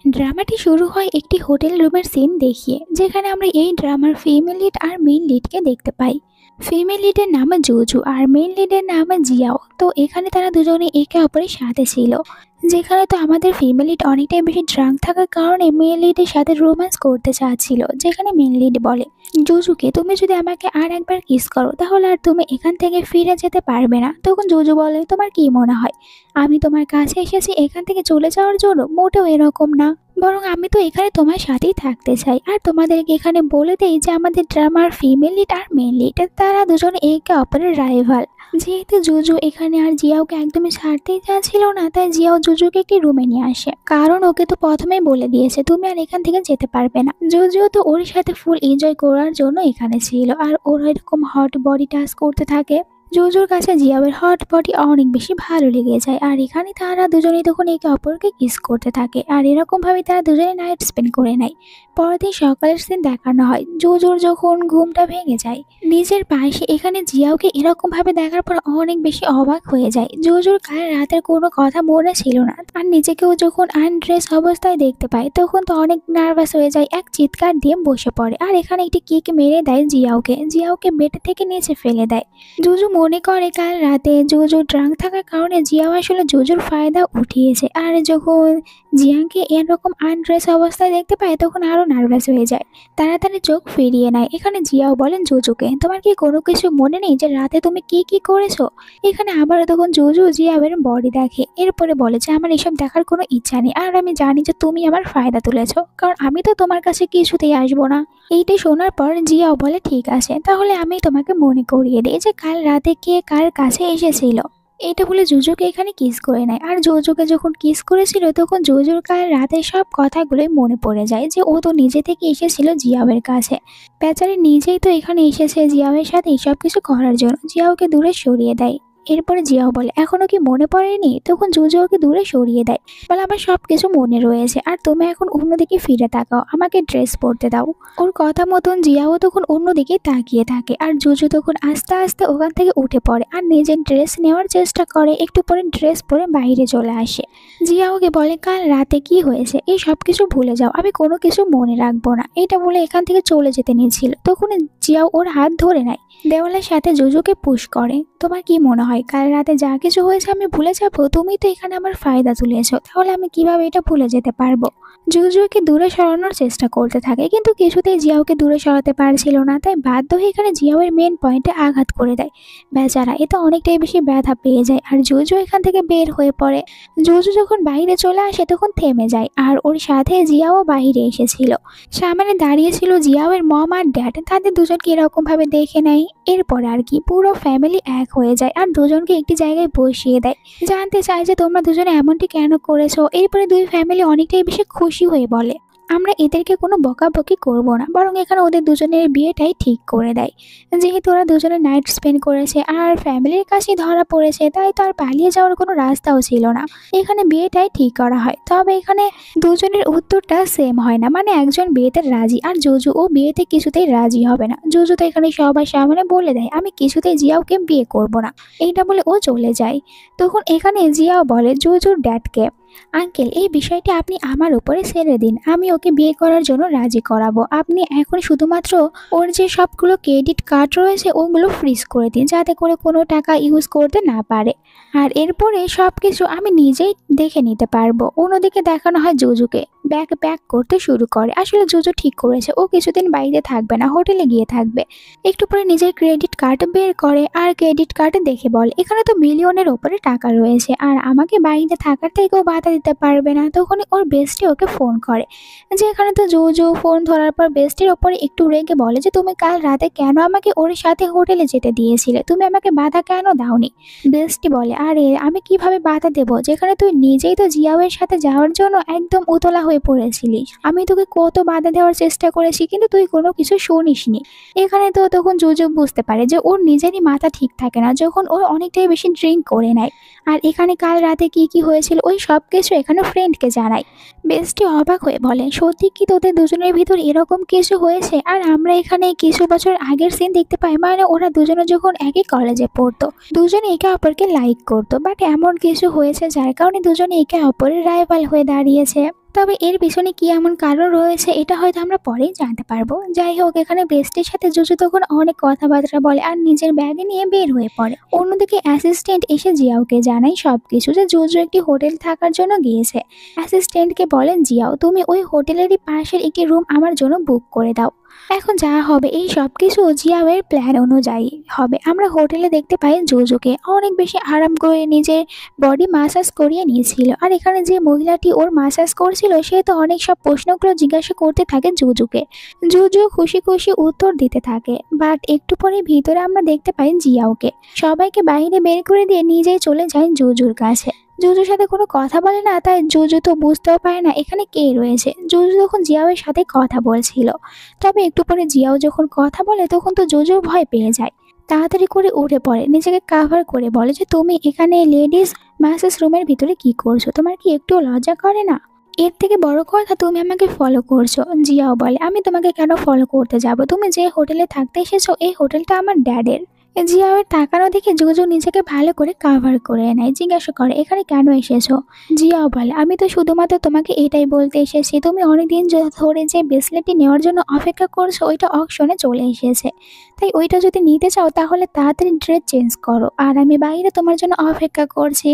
ড্রামাটি শুরু হয় একটি হোটেল রুমের সিন দেখিয়ে, যেখানে আমরা এই ড্রামার ফিমেল লিড আর মেইন লিডকে দেখতে পাই। ফিমেল লিডের নাম জুজু আর মেইন লিডের নাম জিয়াও। তো এখানে তারা দুজনে একে অপরের সাথে ছিল, যেখানে তো আমাদের ফিমেল লিড অনেকটাই বেশি ড্রাঙ্ক থাকার কারণে মেল লিডের সাথে রোম্যান্স করতে চাচ্ছিল, যেখানে মেইন লিড বলে জুজুকে, তুমি যদি আমাকে আর একবার কিস করো তাহলে আর তুমি এখান থেকে ফিরে যেতে পারবে না। তখন জুজু বলে, তোমার কি মনে হয় আমি তোমার কাছে এসেছি এখান থেকে চলে যাওয়ার জন্য? মোটেও এরকম না, বরং আমি তো এখানে তোমার সাথেই থাকতে চাই। আর তোমাদেরকে এখানে বলে দেই যে আমাদের ড্রামার ফিমেল লিড আর মেন লিড তারা দুজনে একে অপরের রাইভাল। যেহেতু জুজু এখানে আর জিয়াওকে একদমই ছাড়তেই চাচ্ছিল না, তাই জিয়াও জুজুকে একটি রুমে নিয়ে আসে, কারণ ওকে তো প্রথমেই বলে দিয়েছে তুমি আর এখান থেকে যেতে পারবে না। জুজু তো ওর সাথে ফুল এনজয় করার জন্য এখানে ছিল, আর ওর এরকম হট বডি টাচ করতে থাকে। জুজুর কাছে জিয়াওয়ের হট বডি অনেক বেশি ভালো লেগে যায়, আর এখানে তারা দুজনেই তখন একে অপরকে কিস করতে থাকে, আর এরকম ভাবে তারা দুজনে নাইট স্পেন্ড করে নেয়। পরের দিন সকালের সিন দেখানো হয়, জুজুর যখন ঘুমটা ভেঙে যায় নিজের পাশে, এখানে জিয়াওকে এরকম ভাবে দেখার পর অনেক বেশি অবাক হয়ে যায়। জুজুর কাল রাতের কোনো কথা মনে ছিল না, আর নিজেকেও যখন আনড্রেস অবস্থায় দেখতে পায় তখন তো অনেক নার্ভাস হয়ে যায়, এক চিৎকার দিয়ে বসে পড়ে, আর এখানে একটি কিক মেরে দেয় জিয়াওকে। জিয়াওকে বেড থেকে নিচে ফেলে দেয়। জুজু মনে করে কাল রাতে জুজু ড্রাঙ্ক থাকার কারণে জিয়াও আসলে জুজুর ফায়দা উঠিয়েছে, আর যখন জিয়াংকে এরকম আনড্রেস অবস্থায় দেখতে পায় তখন আরো নার্ভাস হয়ে যায়, তাড়াতাড়ি চোখ ফিরিয়ে নেয়। এখানে জিয়াও বলেন জুজুকে, তোমার কি কোনো কিছু মনে নেই যে রাতে তুমি কি কি করেছো? এখানে আবারও তখন জুজু জিয়াওয়ের বডি দেখে, এরপরে বলে যে আমার এসব দেখার কোনো ইচ্ছা নেই, আর আমি জানি যে তুমি আমার ফায়দা তুলেছো, কারণ আমি তো তোমার কাছে কিছুতেই আসবো না। এইটাই শোনার পর জিয়াও বলে ঠিক আছে, তাহলে আমি তোমাকে মনে করিয়ে দিই যে কাল রাতে কে কার কাছে এসেছিল। এটা বলে জুজুকে এখানে কিস করে নেয়, আর জুজুকে যখন কিস করেছিল তখন জুজুর কাল রাতে সব কথাগুলোই মনে পড়ে যায়, যে ও তো নিজে থেকে এসেছিল জিয়াওয়ের কাছে। বেচারি নিজেই তো এখানে এসেছে জিয়াওয়ের সাথে সব কিছু করার জন্য, জিয়াওকে দূরে সরিয়ে দেয়। এরপরে জিয়াও বলে এখনো কি মনে পড়েনি? তখন জুজু ওকে দূরে সরিয়ে দেয়, বলে আমার সবকিছু মনে রয়েছে, আর তুমি এখন অন্যদিকে ফিরে তাকাও, আমাকে ড্রেস পরতে দাও। ওর কথা মতন জিয়াও তখন অন্যদিকে তাকিয়ে থাকে, আর জুজু তখন আস্তে আস্তে ওখান থেকে উঠে পড়ে আর নিজের ড্রেস নেওয়ার চেষ্টা করে। একটু পরে ড্রেস পরে বাইরে চলে আসে। জিয়াওকে বলে কাল রাতে কি হয়েছে এই সব কিছু ভুলে যাও, আমি কোনো কিছু মনে রাখবো না। এটা বলে এখান থেকে চলে যেতে নিয়েছিল, তখন জিয়াও ওর হাত ধরে নেয়, দেওয়ালের সাথে জুজুকে পুশ করে। তোমার কি মনে হয় কাল রাতে যা কিছু হয়েছে আমি ভুলে যাবো? তুমি তো এখানে আমার ফায়দা তুলেছো, তাহলে আমি কিভাবে এটা ভুলে যেতে পারবো? জুজুকে দূরে সরানোর চেষ্টা করতে থাকে, কিন্তু কিছুতেই জিয়াওকে দূরে সরাতে পারছিল না, তাই বাধ্য হয়ে এখানে জিয়াওয়ের মেন পয়েন্টে আঘাত করে দেয়। বেচারা এতে অনেকটাই বেশি ব্যথা পেয়ে যায়, আর জুজু এখান থেকে বের হয়ে পড়ে। জুজু যখন বাইরে চলে আসে তখন থেমে যায়, আর ওর সাথে জিয়াও বাইরে এসেছিল। সামনে দাঁড়িয়েছিল জিয়াওয়ের মম আর ড্যাড, তাদের দুজনকে এরকম ভাবে দেখে নেয়। এরপর আর কি পুরো ফ্যামিলি এক হয়ে যায়, আর দুজনকে একটি জায়গায় বসিয়ে দেয়, জানতে চায় যে তোমরা দুজনে এমনটি কেন করেছো। এরপরে দুই ফ্যামিলি অনেকটাই বেশি খুশি হয়ে বলে আমরা এদেরকে কোনো বকাবকি করব না, বরং এখানে ওদের দুজনের বিয়েটাই ঠিক করে দেয়। যেহেতু ওরা দুজনে নাইট স্পেন্ড করেছে আর ফ্যামিলির কাছে ধরা পড়েছে, তাই তো আর পালিয়ে যাওয়ার কোনো রাস্তাও ছিল না, এখানে বিয়েটাই ঠিক করা হয়। তবে এখানে দুজনের উত্তরটা সেম হয় না, মানে একজন বিয়েতে রাজি আর জুজু ও বিয়েতে কিছুতেই রাজি হবে না। জুজু তো এখানে সবার সামনে বলে দেয় আমি কিছুতেই জিয়াওকে বিয়ে করব না, এইটা বলে ও চলে যায়। তখন এখানে জিয়াও বলে জুজুর ড্যাডকে, আঙ্কেল এই বিষয়টি আপনি আমার উপরে ছেড়ে দিন, আমি ওকে বিয়ে করার জন্য রাজি করাবো। আপনি এখন শুধুমাত্র ওর যে সবগুলো ক্রেডিট কার্ড রয়েছে ওগুলো ফ্রিজ করে দিন, যাতে করে কোনো টাকা ইউজ করতে না পারে, আর এরপরে সব কিছু আমি নিজেই দেখে নিতে পারবো। অন্যদিকে দেখানো হয় জুজুকে ব্যাগ প্যাক করতে শুরু করে। আসলে জুজু ঠিক করেছে ও কিছুদিন বাইরে থাকবে না, হোটেলে গিয়ে থাকবে। একটু পরে নিজের ক্রেডিট কার্ড বের করে আর ক্রেডিট কার্ডে দেখে বলে এখানে তো মিলিয়নের ওপরে টাকা রয়েছে, আর আমাকে বাইরে থাকার থেকেও বাধা দিতে পারবে না। তখনই ওর বেস্টি ওকে ফোন করে, যে এখানে তো জুজু ফোন ধরার পর বেস্টির ওপরে একটু রেগে বলে যে তুমি কাল রাতে কেন আমাকে ওর সাথে হোটেলে যেতে দিয়েছিলে, তুমি আমাকে বাধা কেন দাওনি? বেস্টি বলে আরে আমি কিভাবে বাধা দেবো, যেখানে তুই নিজেই তো জিয়াওয়ের সাথে যাওয়ার জন্য একদম উতলা হয়ে পড়েছিলিস, আমি তোকে কত বাধা দেওয়ার চেষ্টা করেছি কিন্তু তুই কোনো কিছু শুনিসনি। এখানে তো তখন জুজু বুঝতে পারে যে ওর নিজেরই মাথা ঠিক থাকে না যখন ও অনেকটাই বেশি ড্রিঙ্ক করে নেয়, আর এখানে কাল রাতে কি কি হয়েছিল ওই সব কিছু এখানে ফ্রেন্ডকে জানায়। বেস্টি অবাক হয়ে বলে সত্যি কি তোদের দুজনের ভিতর এরকম কিছু হয়েছে? আর আমরা এখানে কিছু বছর আগের সিন দেখতে পাই, মানে ওরা দুজনে যখন একই কলেজে পড়তো দুজনে একে অপরকে লাইক করতো, বাট এমন কিছু হয়েছে যার কারণে দুজনে একে অপরের রাইভাল হয়ে দাঁড়িয়েছে। তবে এর পিছনে কি এমন কারণ রয়েছে এটা হয়তো আমরা পরেই জানতে পারবো। যাই হোক, এখানে বেস্টির সাথে জুজু তখন অনেক কথাবার্তা বলে আর নিজের ব্যাগে নিয়ে বের হয়ে পড়ে। অন্যদিকে অ্যাসিস্ট্যান্ট এসে জিয়াওকে জানায় সবকিছু, যে জুজু একটি হোটেল থাকার জন্য গিয়েছে। অ্যাসিস্ট্যান্টকে বলেন, জিয়াও তুমি ওই হোটেলেরই পাশের একটি রুম আমার জন্য বুক করে দাও। এখন যা হবে এই সব কিছু জিয়াওয়ের প্ল্যান অনুযায়ী হবে। আমরা হোটেলে দেখতে পাই জুজুকে অনেক বেশি আরাম করে নিজের বডি মাসাজ করিয়ে নিয়েছিল। আর এখানে যে মহিলাটি ওর মাসাজ করছিল সে তো অনেক সব প্রশ্নগুলো জিজ্ঞাসা করতে থাকে জুজুকে। জুজু খুশি খুশি উত্তর দিতে থাকে। বাট একটু পরে ভিতরে আমরা দেখতে পাই জিয়াওকে সবাইকে বাইরে বের করে দিয়ে নিজেই চলে যায় জুজুর কাছে। জুজুর সাথে কোনো কথা বলে না, তাই জুজু তো বুঝতেও পারে না এখানে কে রয়েছে। জুজু তখন জিয়াওয়ের সাথে কথা বলছিল। তবে একটু পরে জিয়াও যখন কথা বলে তখন তো জুজু ভয় পেয়ে যায়। তাড়াতাড়ি করে উঠে পড়ে, নিজেকে কাভার করে বলে যে তুমি এখানে লেডিস ম্যাসেজ রুমের ভিতরে কি করছো, তোমার কি একটু লজ্জা করে না? এর থেকে বড় কথা তুমি আমাকে ফলো করছো। জিয়াও বলে, আমি তোমাকে কেন ফলো করতে যাব, তুমি যে হোটেলে থাকতে এসেছো এই হোটেলটা আমার ড্যাডের। জিয়াওয়ের তাকানো দেখে জুজু নিজেকে ভালো করে কাভার করে নেয়। জিজ্ঞাসা করে, এখানে কেন এসেছো? জিয়াও বলে, আমি তো শুধুমাত্র তোমাকে এটাই বলতে এসেছি, তুমি অনেকদিন ধরে যে ব্রেসলেটটি নেওয়ার জন্য অপেক্ষা করছো ওইটা অকশনে চলে এসেছে। তাই ওইটা যদি নিতে চাও তাহলে তাড়াতাড়ি ড্রেস চেঞ্জ করো, আর আমি বাইরে তোমার জন্য অপেক্ষা করছি।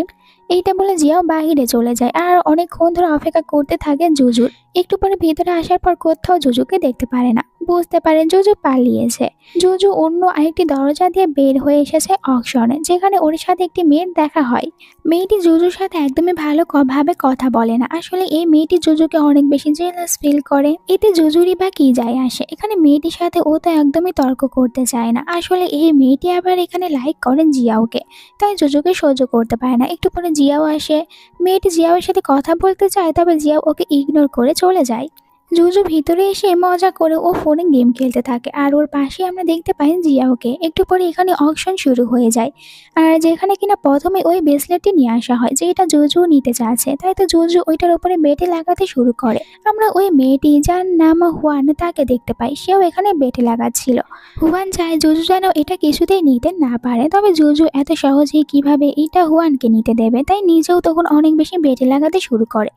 এইটা বলে জিয়াও বাহিরে চলে যায় আর অনেকক্ষণ ধরে অপেক্ষা করতে থাকে জুজুর। একটু পরে ভিতরে আসার পর কোথাও জুজুকে দেখতে পারে না, বুঝতে পারে জুজু পালিয়েছে। জুজু অন্য আরেকটি দরজা দিয়ে বের হয়ে এসেছে অকশনে, যেখানে ওর সাথে একটি মেয়ের দেখা হয়। মেয়েটি জুজুর সাথে একদমই ভালো ভাবে কথা বলে না। আসলে এই মেয়েটি জুজুকে অনেক বেশি জেলাস ফিল করে। এতে জুজুরই বা কি যায় আসে, এখানে মেয়েটির সাথে ও তো একদমই তর্ক করতে চায় না। আসলে এই মেয়েটি আবার এখানে লাইক করেন জিয়াওকে, তাই জুজুকে সহ্য করতে পারে না। একটু পরে জিয়াও আসে, মেয়েটি জিয়াওয়ের সাথে কথা বলতে চায়, তবে জিয়াও ওকে ইগনোর করে চলে যায়। জুজু ভিতরে এসে মজা করে ও ফোনে গেম খেলতে থাকে আর ওর পাশে আমরা দেখতে পাই জিয়াওকে। একটু পরে এখানে অকশন শুরু হয়ে যায়, আর যেখানে কিনা প্রথমে ওই ব্রেসলেটটি নিয়ে আসা হয় যেটা জুজু নিতে চাচ্ছে। তাই তো জুজু ওইটার উপরে বেটে লাগাতে শুরু করে। আমরা ওই মেয়েটি যার নাম হুয়ান তাকে দেখতে পাই, সেও এখানে বেটে লাগাচ্ছিল। হুয়ান চায় জুজু যেন এটা কিছুতেই নিতে না পারে, তবে জুজু এত সহজেই কিভাবে এটা হুয়ানকে নিতে দেবে, তাই নিজেও তখন অনেক বেশি বেটে লাগাতে শুরু করে।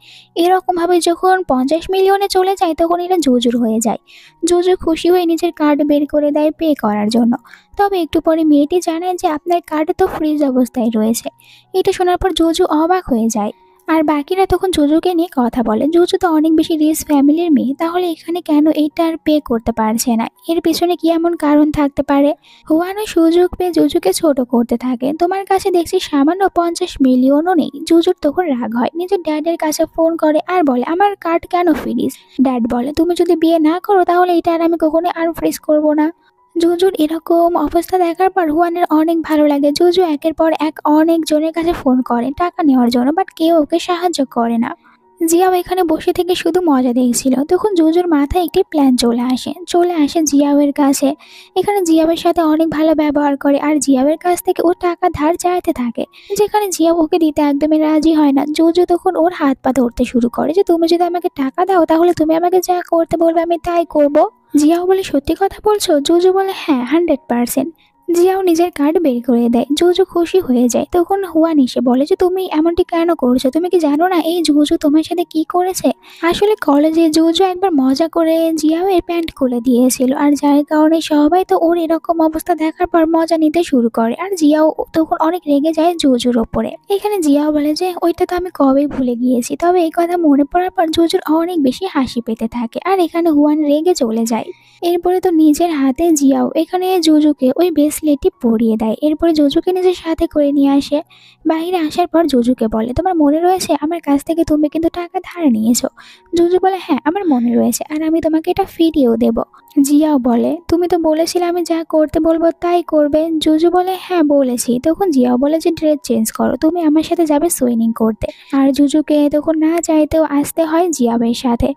এরকম ভাবে যখন 50 মিলিয়নে চলে যায় তখন এটা জুজুর হয়ে যায়। জুজু খুশি হয়ে নিজের কার্ড বের করে দেয় পে করার জন্য। তবে একটু পরে মেয়েটি জানায় যে আপনার কার্ড তো ফ্রিজ অবস্থায় রয়েছে। এটা শোনার পর জুজু অবাক হয়ে যায়। আর বাকিরা তখন জুজুকে নিয়ে কথা বলে, জুজু তো অনেক বেশি রিচ ফ্যামিলির মেয়ে, তাহলে এখানে কেন এইটার পে করতে পারছে না, এর পিছনে কি এমন কারণ থাকতে পারে? হুয়ানো সুযোগ পেয়ে জুজুকে ছোট করতে থাকে। তোমার কাছে দেখছি সামান্য 50 মিলিয়নও নেই। জুজুর তখন রাগ হয়, নিজের ড্যাডের কাছে ফোন করে আর বলে আমার কার্ড কেন ফ্রিজ? ড্যাড বলে, তুমি যদি বিয়ে না করো তাহলে এটা আর আমি কখনোই আর ফ্রিজ করবো না। জুজুর এরকম অবস্থা দেখার পর হুয়ানের অনেক ভালো লাগে। জুজু একের পর এক অনেক জনের কাছে ফোন করে টাকা নেওয়ার জন্য, বাট কেউ ওকে সাহায্য করে না। জিয়াও এখানে বসে থেকে শুধু মজা দেখছিল। তখন জুজুর মাথায় একটি প্ল্যান চলে আসে জিয়াওয়ের কাছে। এখানে জিয়াওয়ের সাথে অনেক ভালো ব্যবহার করে আর জিয়াওয়ের কাছ থেকে ও টাকা ধার চাইতে থাকে, যেখানে জিয়াও ওকে দিতে একদমই রাজি হয় না। জুজু তখন ওর হাত পা ধরতে শুরু করে যে তুমি যদি আমাকে টাকা দাও তাহলে তুমি আমাকে যা করতে বলবে আমি তাই করবো। জিয়াও বলে, সত্যি কথা বলছো? জুজু বলে, হ্যাঁ 100%। জিয়াও নিজের কার্ড বের করে দেয়। জুজু খুশি হয়ে যায়। তখন হুয়ান এসে বলে যে তুমি এমনটি কেন করছো, তুমি কি জানো না এই জুজু তোমার সাথে কি করেছে? আসলে কলেজে জুজু একবার মজা করে জিয়াও এর প্যান্ট খুলে দিয়েছিল, আর যার কারণে সবাই তো ওর এরকম অবস্থা দেখার পর মজা নিতে শুরু করে। আর জিয়াও তখন অনেক রেগে যায় জুজুর ওপরে। এখানে জিয়াও বলে যে ওইটা তো আমি কবেই ভুলে গিয়েছি। তবে এই কথা মনে পড়ার পর জুজুর অনেক বেশি হাসি পেতে থাকে, আর এখানে হুয়ান রেগে চলে যায়। এরপরে তো নিজের হাতে জিয়াও এখানে জুজুকে ওই ব্রেসলেটটি পরিয়ে দেয়। এরপরে জুজুকে নিজের সাথে করে নিয়ে আসে। বাইরে আসার পর জুজুকে বলে, তোমার মনে রয়েছে আমার কাছ থেকে তুমি কিন্তু টাকা ধার নিয়েছো? জুজু বলে, হ্যাঁ আমার মনে রয়েছে, আর আমি তোমাকে এটা ফিরিয়েও দেব। জিয়াও বলে, তুমি তো বলেছিলে আমি যা করতে বলবো তাই করবে। জুজু বলে, হ্যাঁ বলেছি। তখন জিয়াও বলে যে ড্রেস চেঞ্জ করো, তুমি আমার সাথে যাবে সুইমিং করতে। আর জুজুকে তখন না চাইতেও আসতে হয় জিয়াওয়ের সাথে,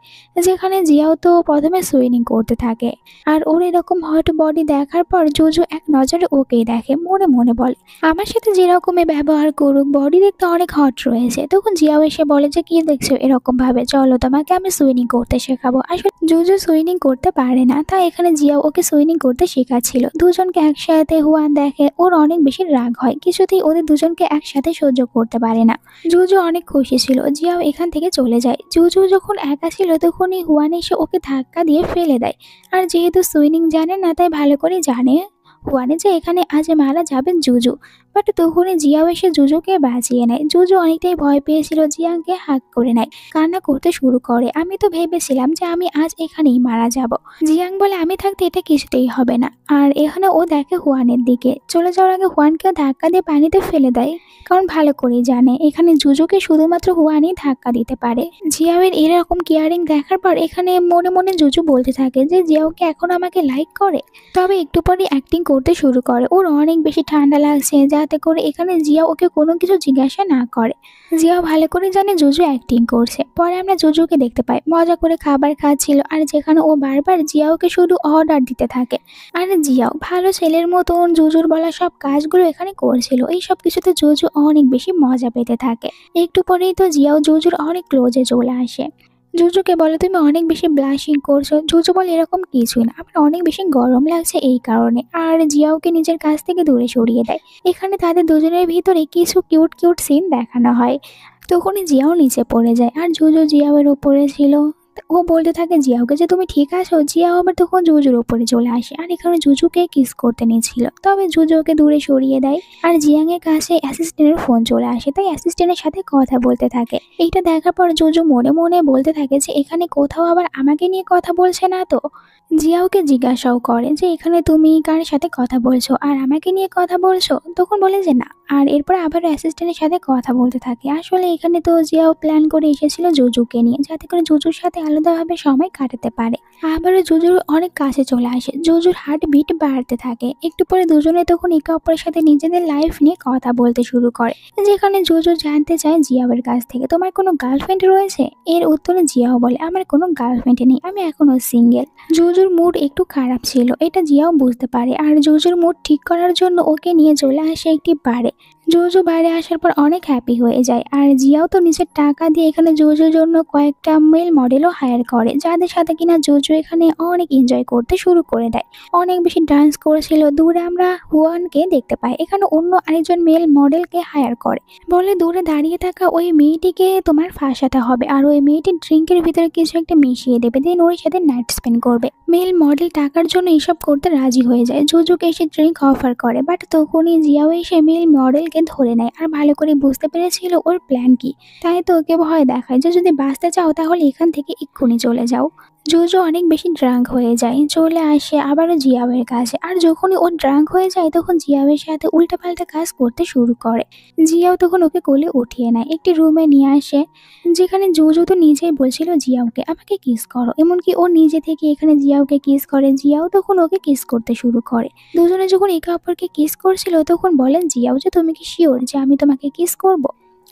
যেখানে জিয়াও তো প্রথমে সুইমিং করতে থাকে। আর ওর এরকম হট বডি দেখার পর জুজু এক নজরে ওকেই দেখে। মনে মনে বলে, আমার সাথে যেরকমই ব্যবহার করুক বডি দেখতে অনেক হট রয়েছে। তখন জিয়াও এসে বলে যে কি দেখছো এরকম ভাবে, চলো তোমাকে ওকে আমি সুইমিং করতে শেখাবো। আসলে জুজু সুইমিং করতে পারে না, তাই এখানে জিয়াও ওকে সুইমিং করতে শেখাচ্ছিল। দুজনকে একসাথে হুয়ান দেখে ওর অনেক বেশি রাগ হয়, কিছুতেই ওদের দুজনকে একসাথে সহ্য করতে পারে না। জুজু অনেক খুশি ছিল, জিয়াও এখান থেকে চলে যায়। জুজু যখন একা ছিল তখনই হুয়ান এসে ওকে ধাক্কা দিয়ে ফেলে দেয়। আর যেহেতু সুইমিং জানে না তাই ভালো করে জানে হুয়ানে যে এখানে আজ মারা যাবেন জুজু। বাট তখনই জিয়াও এসে জুজুকে বাঁচিয়ে নেয়। জুজু অনেকটাই ভয় পেয়েছিল, জিয়াংকে হাত করে নেয়, কান্না করতে শুরু করে। আমি তো ভেবেছিলাম যে আমি আজ এখানেই মারা যাব। জিয়াং বলে আমি থাকতে এটা কিছুতেই হবে না। আর এখানে ও দেখে হুয়ানের দিকে চলে যাওয়ার আগে হুয়ানকেও ধাক্কা দিয়ে পানিতে ফেলে দেয়, কারণ ভালো করেই জানে এখানে জুজুকে শুধুমাত্র হুয়ানই ধাক্কা দিতে পারে। জিয়াওয়ের এরকম কেয়ারিং দেখার পর এখানে মনে মনে জুজু বলতে থাকে যে জিয়াওকে এখন আমাকে লাইক করে। তবে একটু পরে অ্যাক্টিং করতে শুরু করে, ওর অনেক বেশি ঠান্ডা লাগছে যাতে করে এখানে জিয়া ওকে কোনো কিছু জিজ্ঞাসা না করে। জিয়াও ভালো করে জানে জুজু অ্যাক্টিং করছে। পরে আমরা জুজুকে দেখতে পাই মজা করে খাবার খাচ্ছিল, আর যেখানে ও বারবার জিয়াওকে শুধু অর্ডার দিতে থাকে। আর জিয়াও ভালো ছেলের মতন জুজুর বলা সব কাজগুলো এখানে করছিল। এই সব কিছুতে জুজু অনেক বেশি মজা পেতে থাকে। একটু পরেই তো জিয়াও জুজুর অনেক ক্লোজে চলে আসে। জুজুকে বলে তুমি অনেক বেশি ব্লাশিং করছো। জুজু বলে এরকম কিছুই না, আমার অনেক বেশি গরম লাগছে এই কারণে। আর জিয়াওকে নিজের কাছ থেকে দূরে সরিয়ে দেয়। এখানে তাদের দুজনের ভিতরে কিছু কিউট কিউট সিন দেখানো হয়। তখনই জিয়াও নিচে পড়ে যায় আর জুজু জিয়াওয়ের উপরে ছিল। ও বলতে থাকে জিয়াওকে যে তুমি ঠিক আছো। জিয়াও আবার তখন জুজুর উপরে চলে আসে আর এখানে জুজুকে কিস করতে নিয়েছিল, তবে জুজু ওকে দূরে সরিয়ে দেয়। আর জিয়াং এর কাছে অ্যাসিস্ট্যান্টের ফোন চলে আসে, তাই অ্যাসিস্ট্যান্টের সাথে কথা বলতে থাকে। এইটা দেখার পর জুজু মনে মনে বলতে থাকে যে এখানে কোথাও আবার আমাকে নিয়ে কথা বলছে না তো। জিয়াওকে জিজ্ঞাসাও করে যে এখানে তুমি কার সাথে কথা বলছো আর আমাকে নিয়ে কথা বলছো, তখন বলে যে না। আর এরপর আবার অ্যাসিস্ট্যান্টের সাথে কথা বলতে থাকে। আসলে এখানে তো জিয়াও প্ল্যান করে এসেছিল জুজুকে নিয়ে, যাতে করে জুজুর সাথে আলাদাভাবে সময় কাটাতে পারে। আবারও জুজুর অনেক কাছে চলে আসে, জুজুর হার্ট বিট বাড়তে থাকে। একটু পরে দুজনে তখন একে অপরের সাথে নিজেদের লাইফ নিয়ে কথা বলতে শুরু করে, যেখানে জুজু জানতে চায় জিয়াওয়ের কাছ থেকে তোমার কোনো গার্লফ্রেন্ড রয়েছে। এর উত্তরে জিয়াও বলে আমার কোনো গার্লফ্রেন্ড নেই, আমি এখনো সিঙ্গেল। জুজুর মুড একটু খারাপ ছিল, এটা জিয়াও বুঝতে পারে। আর জুজুর মুড ঠিক করার জন্য ওকে নিয়ে চলে আসে একটি বারে। জুজু বাইরে আসার পর অনেক হ্যাপি হয়ে যায়। আর জিয়াও তো নিজের টাকা দিয়ে এখানে জুজুর জন্য কয়েকটা মেল মডেলও হায়ার করে, যাদের সাথে কিনা জুজু এখানে অনেক এনজয় করতে শুরু করে দেয়। অনেক বেশি ডান্স করেছিল। দূরে আমরা হুয়ানকে দেখতে পাই, এখানে অন্য আরেকজন মেল মডেলকে হায়ার করে, বলে দূরে দাঁড়িয়ে থাকা ওই মেয়েটিকে তোমার ফাঁসাতে হবে আর ওই মেয়েটির ড্রিঙ্কের ভিতরে কিছু একটা মিশিয়ে দেবে, দেন ওর সাথে নাইট স্পেন্ড করবে। মেল মডেল টাকার জন্য এইসব করতে রাজি হয়ে যায়। জুজুকে এসে ড্রিঙ্ক অফার করে, বাট তখনই জিয়াও এসে মেল মডেলকে ধরে নেয় আর ভালো করে বুঝতে পেরেছিল ওর প্ল্যান কি। তাই তো ওকে ভয় দেখায় যে যদি বাঁচতে চাও তাহলে এখান থেকে এক্ষুনি চলে যাও। জুজু অনেক বেশি ড্রাঙ্ক হয়ে যায়, চলে আসে আবারও জিয়াওয়ের কাছে। আর যখনই ও ড্রাঙ্ক হয়ে যায় তখন জিয়াওয়ের সাথে উল্টাপাল্টা কাজ করতে শুরু করে। জিয়াও তখন ওকে কোলে উঠিয়ে নেয়, একটি রুমে নিয়ে আসে, যেখানে জুজু তো নিজেই বলছিল জিয়াওকে আমাকে কিস করো। এমনকি ও নিজে থেকে এখানে জিয়াওকে কিস করে, জিয়াও তখন ওকে কিস করতে শুরু করে। দুজনে যখন একে অপরকে কিস করছিল তখন বলেন জিয়াও যে তুমি কি শিওর যে আমি তোমাকে কিস করব।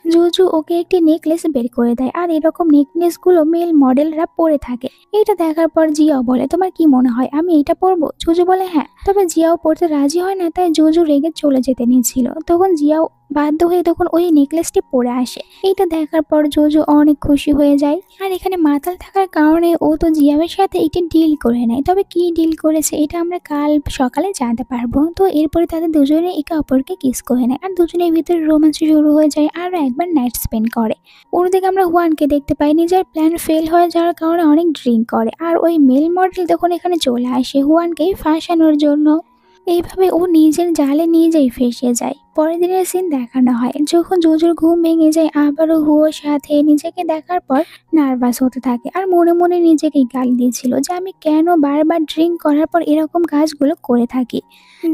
জুজু ওকে একটি নেকলেস বের করে দেয়, আর এরকম নেকলেসগুলো মেল মডেলরা পরে থাকে। এটা দেখার পর জিয়াও বলে তোমার কি মনে হয় আমি এটা পরবো? জুজু বলে হ্যাঁ। তবে জিয়াও পড়তে রাজি হয় না, তাই জুজু রেগে চলে যেতে নিয়েছিল। তখন জিয়াও বাধ্য হয়ে তখন ওই নেকলেসটি পরে আসে। এইটা দেখার পর জুজু অনেক খুশি হয়ে যায়। আর এখানে মাতাল থাকার কারণে ও তো জিয়াওয়ের সাথে একটি ডিল করে নেয়, তবে কি ডিল করেছে এটা আমরা কাল সকালে জানতে পারবো। তো এরপরে তাদের দুজনে একে অপরকে কিস করে নেয় আর দুজনের ভিতরে রোমান্স শুরু হয়ে যায়, আর একবার নাইট স্পেন্ড করে। অন্যদিকে আমরা হুয়ানকে দেখতে পাই নিজের প্ল্যান ফেল হয়ে যাওয়ার কারণে অনেক ড্রিঙ্ক করে। আর ওই মেল মডেল তখন এখানে চলে আসে হুয়ানকে ফাঁসানোর জন্য। এইভাবে ও নিজের জালে নিজেই ফেঁসে যায়। পরের দিনের সিন দেখানো হয় যখন জুজুর ঘুম ভেঙে যায়, আবারও হুয়োর সাথে নিজেকে দেখার পর নার্ভাস হতে থাকে আর মনে মনে নিজেকেই গালি দিয়েছিল যে আমি কেন বারবার ড্রিঙ্ক করার পর এরকম কাজগুলো করে থাকি।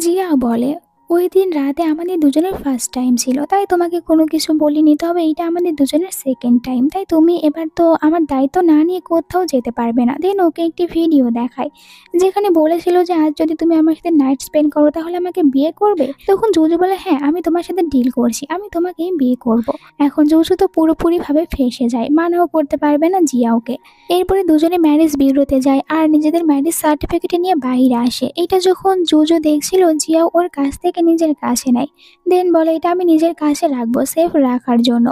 জিয়া বলে ওই দিন রাতে আমাদের দুজনের ফার্স্ট টাইম ছিল, তাই তোমাকে কোনো কিছু বলিনি, তবে এইটা আমাদের দুজনের সেকেন্ড টাইম, তাই তুমি এবার তো আমার দায়িত্ব না নিয়ে কোথাও যেতে পারবে না। দেন ওকে একটি ভিডিও দেখায় যেখানে বলেছিল যে আজ যদি তুমি আমার সাথে নাইট স্পেন্ড করো তাহলে আমাকে বিয়ে করবে। তখন জুজু বলে হ্যাঁ আমি তোমার সাথে ডিল করছি, আমি তোমাকেই বিয়ে করব। এখন জুজু তো পুরোপুরিভাবে ফেঁসে যায়, মানাও করতে পারবে না জিয়াওকে। এরপরে দুজনে ম্যারেজ বিউরোতে যায় আর নিজেদের ম্যারেজ সার্টিফিকেট নিয়ে বাইরে আসে। এটা যখন জুজু দেখছিল জিয়াও ওর কাছ থেকে নিজের কাছে নেয়। দেন বলে এটা আমি নিজের কাছে রাখবো সেফ রাখার জন্য।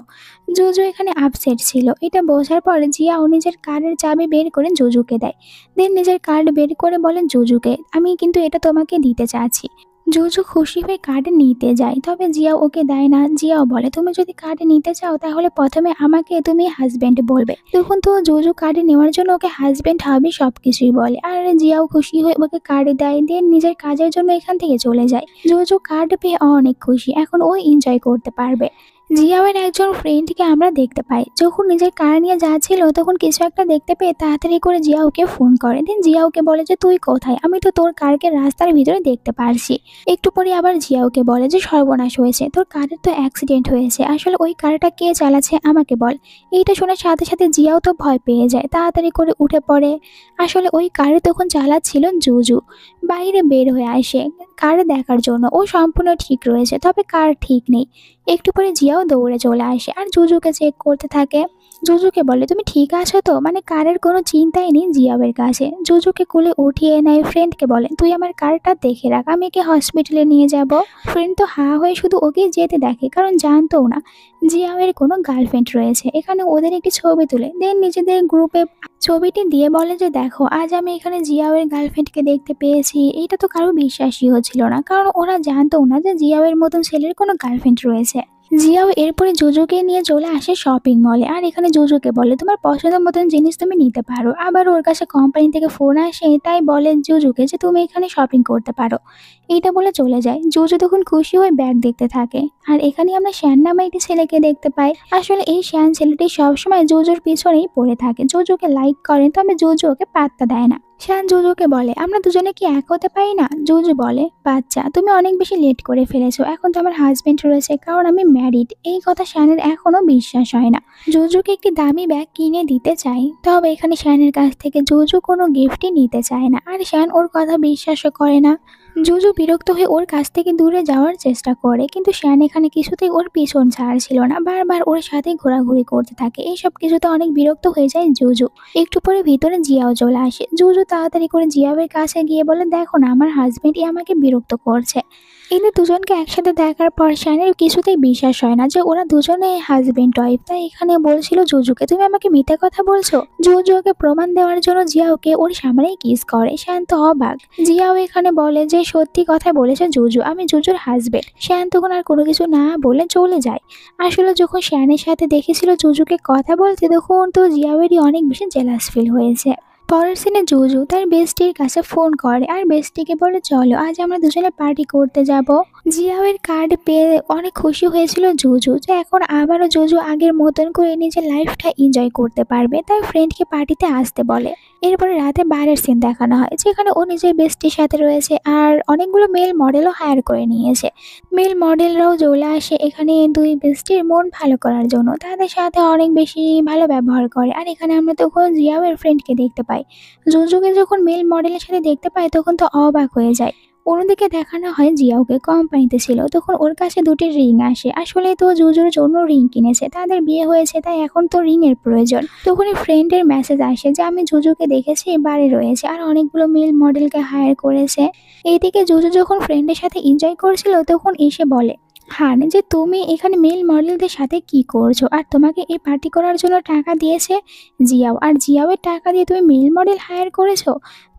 জুজু এখানে আপসেট ছিল। এটা বোঝার পর জিয়াও নিজের কার্ডের চাবি বের করে জুজুকে দেয়। দেন নিজের কার্ড বের করে বলেন জুজুকে, আমি কিন্তু এটা তোমাকে দিতে চাচ্ছি। জুজু খুশি হয়ে কার্ড নিতে যায়, তবে জিয়াও ওকে দেয় না। জিয়াও বলে তুমি যদি কার্ড নিতে চাও তাহলে প্রথমে আমাকে তুমি হাজবেন্ড বলবে। তখন তো জুজু কার্ড নেওয়ার জন্য ওকে হাজবেন্ড হবে সবকিছুই বলে, আর জিয়াও খুশি হয়ে ওকে কার্ড দেয়। দেন নিজের কাজের জন্য এখান থেকে চলে যায়। জুজু কার্ড পেয়ে অনেক খুশি, এখন ও এনজয় করতে পারবে। জিয়াওয়ের একজন ফ্রেন্ডকে আমরা দেখতে পাই, যখন নিজের কার নিয়ে যাচ্ছিল তখন কিছু একটা দেখতে পেয়ে তাড়াতাড়ি করে জিয়াওকে ফোন করে। দেন জিয়াওকে বলে যে তুই কোথায়, আমি তো তোর কারকে রাস্তার ভিতরে দেখতে পারছি। একটু পরে আবার জিয়াওকে বলে যে সর্বনাশ হয়েছে, তোর কারের তো অ্যাক্সিডেন্ট হয়েছে, আসলে ওই কারটা কে চালাচ্ছে আমাকে বল। এইটা শোনার সাথে সাথে জিয়াও তো ভয় পেয়ে যায়, তাড়াতাড়ি করে উঠে পড়ে। আসলে ওই কারে তখন চালাচ্ছিল জুজু। বাইরে বের হয়ে আসে কার দেখার জন্য, ও সম্পূর্ণ ঠিক রয়েছে তবে কার ঠিক নেই। একটু পরে জিয়াও দৌড়ে চলে আসে আর জুজুকে চেক করতে থাকে। জুজুকে বলে তুমি ঠিক আছো তো, মানে কারের কোনো চিন্তাই নেই জিয়াওয়ের কাছে। জুজুকে কোলে উঠিয়ে নেয়। ফ্রেন্ডকে বলে তুই আমার কারটা দেখে রাখ, আমি একে হসপিটালে নিয়ে যাব। ফ্রেন্ড তো হা হয়ে শুধু ওকে যেতে দেখে, কারণ জানতোও না জিয়াওয়ের কোনো গার্লফ্রেন্ড রয়েছে। এখানে ওদের একটি ছবি তুলে দেন নিজেদের গ্রুপে ছবিটি দিয়ে বলে যে দেখো আজ আমি এখানে জিয়াওয়ের গার্লফ্রেন্ডকে দেখতে পেয়েছি। এটা তো কারো বিশ্বাসই হচ্ছিল না, কারণ ওরা জানতোও না যে জিয়াওয়ের মতন ছেলের কোনো গার্লফ্রেন্ড রয়েছে। জিয়াও এরপরে জুজুকে নিয়ে চলে আসে শপিং মলে, আর এখানে জুজুকে বলে তোমার পছন্দ মতন জিনিস তুমি নিতে পারো। আবার ওর কাছে কোম্পানি থেকে ফোন আসে, তাই বলে জুজুকে যে তুমি এখানে শপিং করতে পারো। এইটা বলে চলে যায়। জুজু তখন খুশি হয়ে ব্যাগ দেখতে থাকে, আর এখানে আমরা শ্যান নামে একটি ছেলেকে দেখতে পাই। আসলে এই শ্যান ছেলেটি সবসময় জুজুর পিছনেই পড়ে থাকে, জুজুকে লাইক করে, তবে জুজু ওকে পাত্তা দেয় না। শ্যান জুজুকে বলে আমরা দুজনে কি এক হতে পারি না। জুজু বলে বাচ্চা তুমি অনেক বেশি লেট করে ফেলেছো, এখন তো আমার হাজবেন্ড রয়েছে কারণ আমি ম্যারিড। এই কথা শ্যানের এখনো বিশ্বাস হয় না। জুজুকে একটি দামি ব্যাগ কিনে দিতে চাই, তবে এখানে শ্যানের কাছ থেকে জুজু কোনো গিফটই নিতে চায় না, আর শ্যান ওর কথা বিশ্বাসও করে না। জুজু বিরক্ত হয়ে ওর কাছ থেকে দূরে যাওয়ার চেষ্টা করে, কিন্তু শ্যান এখানে কিছুতেই ওর পিছন ছাড়ছিল না, বারবার ওর সাথে ঘোরাঘুরি করতে থাকে। এইসব কিছুতে অনেক বিরক্ত হয়ে যায় জুজু। একটু পরে ভিতরে জিয়াও চলে আসে। জুজু তাড়াতাড়ি করে জিয়াওয়ের কাছে গিয়ে বলে দেখো না আমার হাজবেন্ডই আমাকে বিরক্ত করছে। এদের দুজনকে একসাথে দেখার পর শ্যানের কিছুতেই বিশ্বাস হয় না যে ওরা দুজনে হাজবেন্ড ওয়াইফ, তাই এখানে বলছিল জুজুকে তুমি আমাকে মিথ্যে কথা বলছো। জুজু ওকে প্রমাণ দেওয়ার জন্য জিয়াওকে ওর সামনেই কিস করে। শ্যান তো অবাক। জিয়াও এখানে বলে যে সত্যি কথা বলেছে জুজু, আমি জুজুর হাজবেন্ড। শ্যান তখন আর কোনো কিছু না বলে চলে যায়। আসলে যখন শ্যানের সাথে দেখেছিল জুজুকে কথা বলতে, তখন তো জিয়াওয়েরই অনেক বেশি জেলাস ফিল হয়েছে। পরের সিনে জুজু তার বেস্টির কাছে ফোন করে আর বেস্টিকে বলে চলো আজ আমরা দুজনে পার্টি করতে যাব। জিয়াওয়ের কার্ড পেয়ে অনেক খুশি হয়েছিল জুজু, যে এখন আবারও জুজু আগের মতন করে নিজের লাইফটা এনজয় করতে পারবে, তাই ফ্রেন্ডকে পার্টিতে আসতে বলে। এরপরে রাতে বাইরের সিন দেখানো হয়, যেখানে ও নিজের বেস্টির সাথে রয়েছে আর অনেকগুলো মেল মডেলও হায়ার করে নিয়েছে। মেল মডেলরাও চলে আসে এখানে দুই বেস্টির মন ভালো করার জন্য, তাদের সাথে অনেক বেশি ভালো ব্যবহার করে। আর এখানে আমরা তখন জিয়াওয়ের ফ্রেন্ডকে দেখতে পাই। জুজুকে যখন মেল মডেলের সাথে দেখতে পাই তখন তো অবাক হয়ে যায়। অন্যদিকে দেখানো হয় জিয়াওকে কোম্পানিতে ছিল, তখন ওর কাছে দুটি রিং আসে। আসলে তো জুজুর জন্য রিং কিনেছে, তাদের বিয়ে হয়েছে তাই এখন তো রিং এর প্রয়োজন। তখনই ফ্রেন্ডের মেসেজ আসে যে আমি জুজুকে দেখেছি বাড়ি রয়েছে আর অনেকগুলো মেল মডেলকে হায়ার করেছে। এইদিকে জুজু যখন ফ্রেন্ডের সাথে এনজয় করছিল তখন এসে বলে হান যে তুমি এখানে মেল মডেলদের সাথে কি করছো, আর তোমাকে এই পার্টি করার জন্য টাকা দিয়েছে জিয়াও, আর জিয়াওয়ের টাকা দিয়ে তুমি মেল মডেল হায়ার করেছো।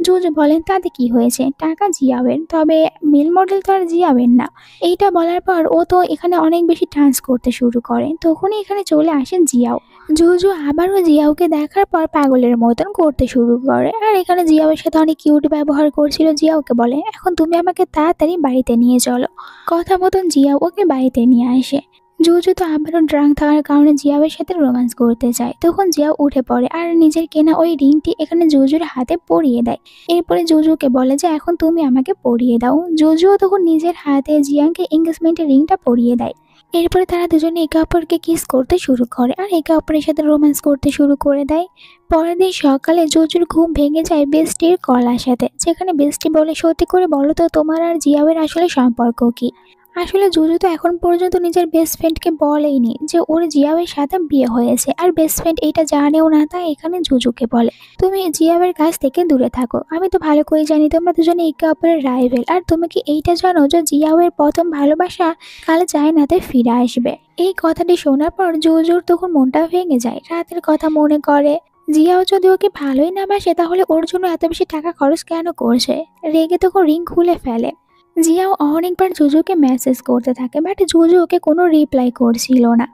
জুজু বলেন তাতে কি হয়েছে, টাকা জিয়াওয়ের, তবে মেল মডেল তো আর জিয়াওয়ের না। এইটা বলার পর ও তো এখানে অনেক বেশি ডান্স করতে শুরু করে, তখনই এখানে চলে আসেন জিয়াও। জুজু আবারও জিয়াওকে দেখার পর পাগলের মতন করতে শুরু করে, আর এখানে জিয়াওয়ের সাথে অনেক কিউট ব্যবহার করছিল। জিয়াওকে বলে এখন তুমি আমাকে তাড়াতাড়ি বাড়িতে নিয়ে চলো। কথা মতন জিয়াও ওকে বাড়িতে নিয়ে আসে। জুজু তো আবারও ড্রাঙ্ক থাকার কারণে জিয়াওয়ের সাথে রোম্যান্স করতে চায়, তখন জিয়াও উঠে পড়ে আর নিজের কেনা ওই রিংটি এখানে জুজুর হাতে পরিয়ে দেয়। এরপরে জুজুকে বলে যে এখন তুমি আমাকে পরিয়ে দাও। জুজুও তখন নিজের হাতে জিয়াংকে এঙ্গেজমেন্টের রিংটা পরিয়ে দেয়। এরপরে তারা দুজনে একে অপরকে কিস করতে শুরু করে আর একে অপরের সাথে রোম্যান্স করতে শুরু করে দেয়। পরের দিন সকালে জুজুর ঘুম ভেঙে যায় বেস্টির কল আসাতে, যেখানে বেস্টি বলে সত্যি করে বলো তো তোমার আর জিয়াওয়ের আসলে সম্পর্ক কি। আসলে জুজু তো এখন পর্যন্ত নিজের বেস্ট ফ্রেন্ডকে বলেইনি যে ওর জিয়াওয়ের সাথে বিয়ে হয়েছে, আর বেস্ট ফ্রেন্ড এটা জানেও না, তাই এখানে জুজুকে বলে তুমি জিয়াওয়ের কাছ থেকে দূরে থাকো। আমি তো ভালো করে জানি তোমরা দুজনে একে অপরের রাইভেল, আর তুমি কি এইটা জানো যে জিয়াওয়ের প্রথম ভালোবাসা কাল চায়নাতে ফিরে আসবে। এই কথাটি শোনার পর জুজুর তখন মনটা ভেঙে যায়, রাতের কথা মনে করে। জিয়াও যদি ওকে ভালোই না বাসে তাহলে ওর জন্য এত বেশি টাকা খরচ কেন করছে। রেগে তখন রিং খুলে ফেলে। জিয়াও অনেকবার জুজুকে মেসেজ করতে থাকে, বাট জুজু ওকে কোনো রিপ্লাই করছিল না।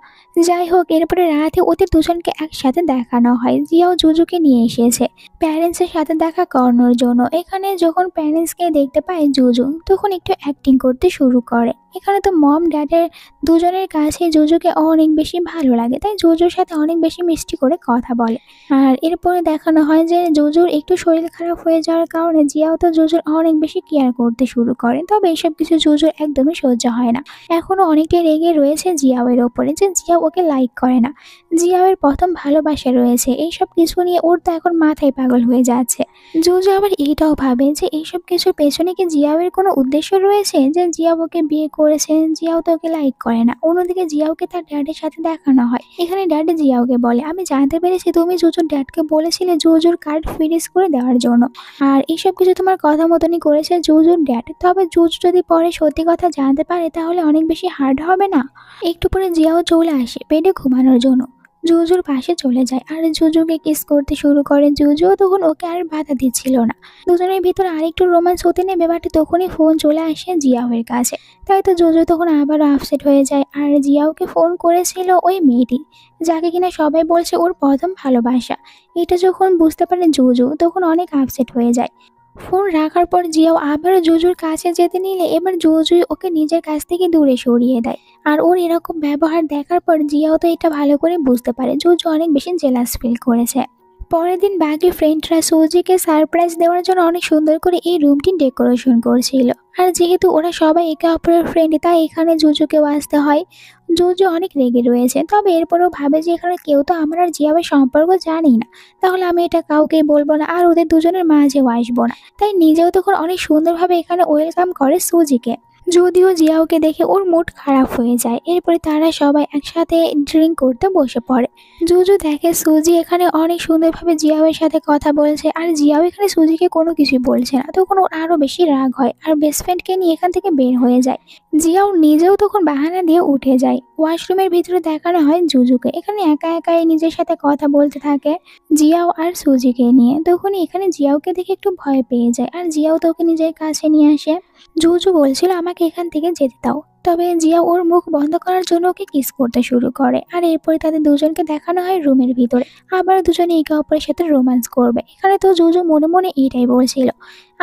যাই হোক, এরপরে রাতে ওদের দুজনকে একসাথে দেখানো হয়। জিয়াও জুজুকে নিয়ে এসেছে প্যারেন্টসের সাথে দেখা করানোর জন্য। এখানে যখন প্যারেন্টসকে দেখতে পায় জুজু, তখন একটু অ্যাক্টিং করতে শুরু করে। এখানে তো মম ড্যাডের দুজনের কাছে জুজুকে অনেক বেশি ভালো লাগে, তাই জুজুর সাথে অনেক বেশি মিষ্টি করে কথা বলে। আর এরপরে দেখানো হয় যে জুজুর একটু শরীর খারাপ হয়ে যাওয়ার কারণে জিয়াও তো জুজুর অনেক বেশি কেয়ার করতে শুরু করে। তবে এইসব কিছু জুজুর একদমই সহ্য হয় না। এখনো অনেকটাই রেগে রয়েছে জিয়াওয়ের ওপরে যে জিয়াও ওকে লাইক করে না। জিয়াওয়ের প্রথম ভালোবাসা রয়েছে, এইসব কিছু নিয়ে ওর তো এখন মাথায় পাগল হয়ে যাচ্ছে। জুজু আবার এইটাও ভাবে যে এইসব কিছুর পেছনে কি জিয়াওয়ের কোনো উদ্দেশ্য রয়েছে, যে জিয়াও ওকে বিয়ে করেছে, জিয়াও তো ওকে লাইক করে না। অন্যদিকে জিয়াওকে তার ড্যাডের সাথে দেখানো হয়। এখানে ড্যাড জিয়াওকে বলে আমি জানতে পেরেছি তুমি জুজুর ড্যাডকে বলেছিলে জুজুর কার্ড ফ্রিজ করে দেওয়ার জন্য, আর এইসব কিছু তোমার কথা মতনই করেছে জুজুর ড্যাড। তবে জুজু যদি পরে সত্যি কথা জানতে পারে তাহলে অনেক বেশি হার্ড হবে না। একটু পরে জিয়াও চলে আসে বেডে ঘুমানোর জন্য। জুজুর পাশে চলে যায় আর জুজুকে কিস করতে শুরু করে। জুজুও তখন ওকে আর বাধা দিচ্ছিল না। দুজনের ভিতরে আরেকটু রোম্যান্স হতে নেবে, বাট তখনই ফোন চলে আসে জিয়াওয়ের কাছে। তাই তো জুজু তখন আবারও আপসেট হয়ে যায়। আর জিয়াওকে ফোন করেছিল ওই মেয়েটি, যাকে কিনা সবাই বলছে ওর প্রথম ভালোবাসা। এটা যখন বুঝতে পারে জুজু, তখন অনেক আপসেট হয়ে যায়। ফোন রাখার পর জিয়াও আবারও জুজুর কাছে যেতে নিলে এবার জুজুই ওকে নিজের কাছ থেকে দূরে সরিয়ে দেয়। আর ওর এরকম ব্যবহার দেখার পর জিয়াও তো এটা ভালো করে বুঝতে পারে জুজু অনেক বেশি জেলাস ফিল করেছে। পরের দিন বাকি ফ্রেন্ডরা সুজিকে সারপ্রাইজ দেওয়ার জন্য অনেক সুন্দর করে এই রুমটি ডেকোরেশন করছিল। আর যেহেতু ওরা সবাই একে অপরের ফ্রেন্ড, তাই এখানে জুজুকেও আসতে হয়। জুজু অনেক রেগে রয়েছে, তবে এরপরেও ভাবে যে এখানে কেউ তো আমার আর জিয়াবের সম্পর্ক জানি না, তাহলে আমি এটা কাউকেই বলবো না, আর ওদের দুজনের মাঝেও আসবো না। তাই নিজেও তখন অনেক সুন্দরভাবে এখানে ওয়েলকাম করে সুজিকে। যদিও জিয়াওকে দেখে ওর মুড খারাপ হয়ে যায়। এরপরে তারা সবাই একসাথে ড্রিঙ্ক করতে বসে পড়ে। জুজু দেখে সুজি এখানে অনেক সুন্দরভাবে জিয়াওয়ের সাথে কথা বলছে, আর জিয়াও এখানে সুজিকে কোনো কিছুই বলছে না। তখন ওর আরো বেশি রাগ হয় আর বেস্ট ফ্রেন্ডকে নিয়ে এখান থেকে বের হয়ে যায়। জিয়াও নিজেও তখন বাহানা দিয়ে উঠে যায়। ওয়াশরুমের ভিতরে দেখানো হয় জুজুকে এখানে একা একাই নিজের সাথে কথা বলতে থাকে জিয়াও আর সুজিকে নিয়ে। তখনই এখানে জিয়াওকে দেখে একটু ভয় পেয়ে যায়, আর জিয়াও তোকে নিজের কাছে নিয়ে আসে। জুজু বলছিল আমাকে এখান থেকে যেতে দাও, তবে জিয়া ওর মুখ বন্ধ করার জন্য ওকে কিস করতে শুরু করে। আর এরপরে তাদের দুজনকে দেখানো হয় রুমের ভিতরে, আবার দুজনে একে অপরের সাথে রোম্যান্স করবে। এখানে তো জুজু মনে মনে এটাই বলছিল